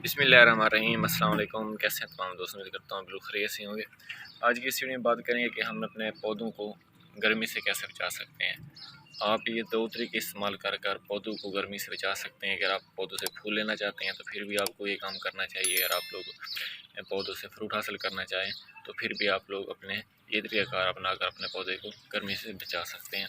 बिस्मिल्लाहिर्रहमानिर्रहीम। अस्सलाम वालेकुम। कैसे हैं तमाम दोस्तों? उम्मीद करता हूँ बिल्कुल खैरियत से होंगे। आज की इस वीडियो में बात करेंगे कि हम अपने पौधों को गर्मी से कैसे बचा सकते हैं। आप ये दो तरीके इस्तेमाल कर पौधों को गर्मी से बचा सकते हैं। अगर आप पौधों से फूल लेना चाहते हैं तो फिर भी आपको ये काम करना चाहिए। अगर आप लोग पौधों से फ्रूट हासिल करना चाहें तो फिर भी आप लोग अपने ये तरीक़ाकार अपनाकर अपने पौधे को गर्मी से बचा सकते हैं।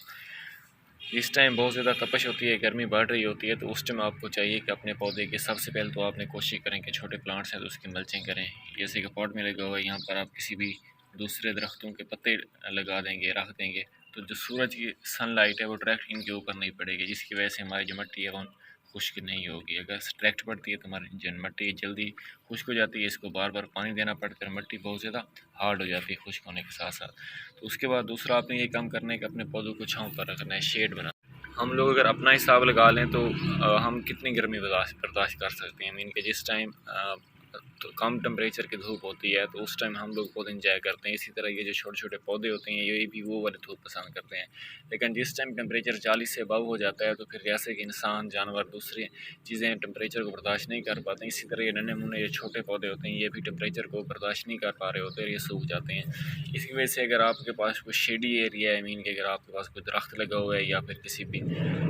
इस टाइम बहुत ज़्यादा तपश होती है, गर्मी बढ़ रही होती है, तो उस टाइम आपको चाहिए कि अपने पौधे की सबसे पहले तो आपने कोशिश करें कि छोटे प्लांट्स हैं तो उसकी मल्चिंग करें। जैसे कि पॉट में लगा हुआ है, यहाँ पर आप किसी भी दूसरे दरख्तों के पत्ते लगा देंगे, रख देंगे, तो जो सूरज की सनलाइट है वो डायरेक्ट इनके ऊपर नहीं पड़ेगी, जिसकी वजह से हमारी जो मिट्टी है वो खुश्क नहीं होगी। अगर डायरेक्ट पड़ती है तो हमारी जो मिट्टी जल्दी खुश्क हो जाती है, इसको बार बार पानी देना पड़ता है, मिट्टी बहुत ज़्यादा हार्ड हो जाती है खुश्क होने के साथ साथ। तो उसके बाद दूसरा आपने ये काम करना है कि अपने पौधों को छाँव पर रखना है, शेड बना। हम लोग अगर अपना हिसाब लगा लें तो हम कितनी गर्मी बर्दाश्त कर सकते हैं। मीन के जिस टाइम तो कम टेम्परेचर की धूप होती है तो उस टाइम हम लोग बहुत इंजॉय करते हैं। इसी तरह ये जो छोटे छोटे पौधे होते हैं ये भी वो वाली धूप पसंद करते हैं। लेकिन जिस टाइम टेम्परेचर 40 से अबव हो जाता है तो फिर जैसे कि इंसान, जानवर, दूसरी चीज़ें टेम्परेचर को बर्दाश्त नहीं कर पाते हैं, इसी तरह ये नन्हे मुन्ने ये छोटे पौधे होते हैं ये भी टेम्परेचर को बर्दाश्त नहीं कर पा रहे होते हैं, ये सूख जाते हैं। इसकी वजह से अगर आपके पास कोई शेडी एरिया है, मीन के अगर आपके पास कोई दरख्त लगा हुआ है या फिर किसी भी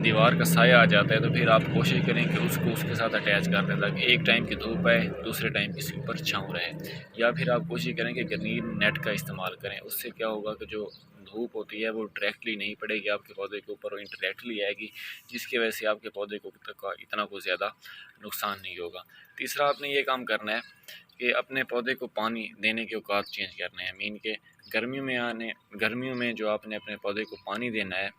दीवार का साया आ जाता है तो फिर आप कोशिश करें कि उसको उसके साथ अटैच कर दें, ताकि एक टाइम की धूप आए, दूसरे टाइम किसी ऊपर छाँव रहे। या फिर आप कोशिश करें कि ग्रीन नेट का इस्तेमाल करें। उससे क्या होगा कि जो धूप होती है वो डायरेक्टली नहीं पड़ेगी आपके पौधे के ऊपर, वो इनडायरेक्टली आएगी, जिसकी वजह से आपके पौधे को इतना कुछ ज़्यादा नुकसान नहीं होगा। तीसरा आपने ये काम करना है कि अपने पौधे को पानी देने के औकात चेंज करने हैं। मीन के गर्मियों में जो आपने अपने पौधे को पानी देना है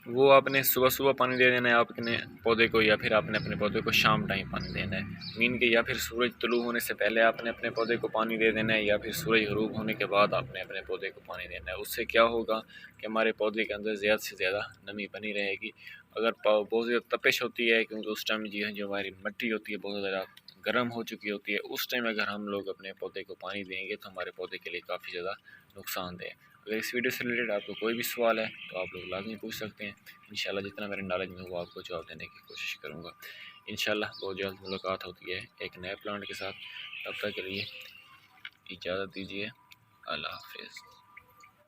वो आपने सुबह सुबह पानी दे देना है आपने पौधे को, या फिर आपने अपने पौधे को शाम टाइम पानी देना है। मीन के या फिर सूरज तुलू होने से पहले आपने अपने पौधे को पानी दे देना है, या फिर सूरज ग़रूब होने के बाद आपने अपने पौधे को पानी देना है। उससे क्या होगा कि हमारे पौधे के अंदर ज़्यादा से ज़्यादा नमी बनी रहेगी। अगर बहुत ज़्यादा तपिश होती है, क्योंकि उस टाइम जी है जो हमारी मिट्टी होती है बहुत ज़्यादा गर्म हो चुकी होती है, उस टाइम अगर हम लोग अपने पौधे को पानी देंगे तो हमारे पौधे के लिए काफ़ी ज़्यादा नुकसानदेह। अगर इस वीडियो से रिलेटेड आपको कोई भी सवाल है तो आप लोग लाजमी पूछ सकते हैं। इंशाल्लाह जितना मेरे नॉलेज में हुआ आपको जवाब देने की कोशिश करूँगा। इंशाल्लाह बहुत जल्द मुलाकात होती है एक नए प्लांट के साथ। तब तक के लिए इजाज़त दीजिए। अल्लाह हाफ़िज़।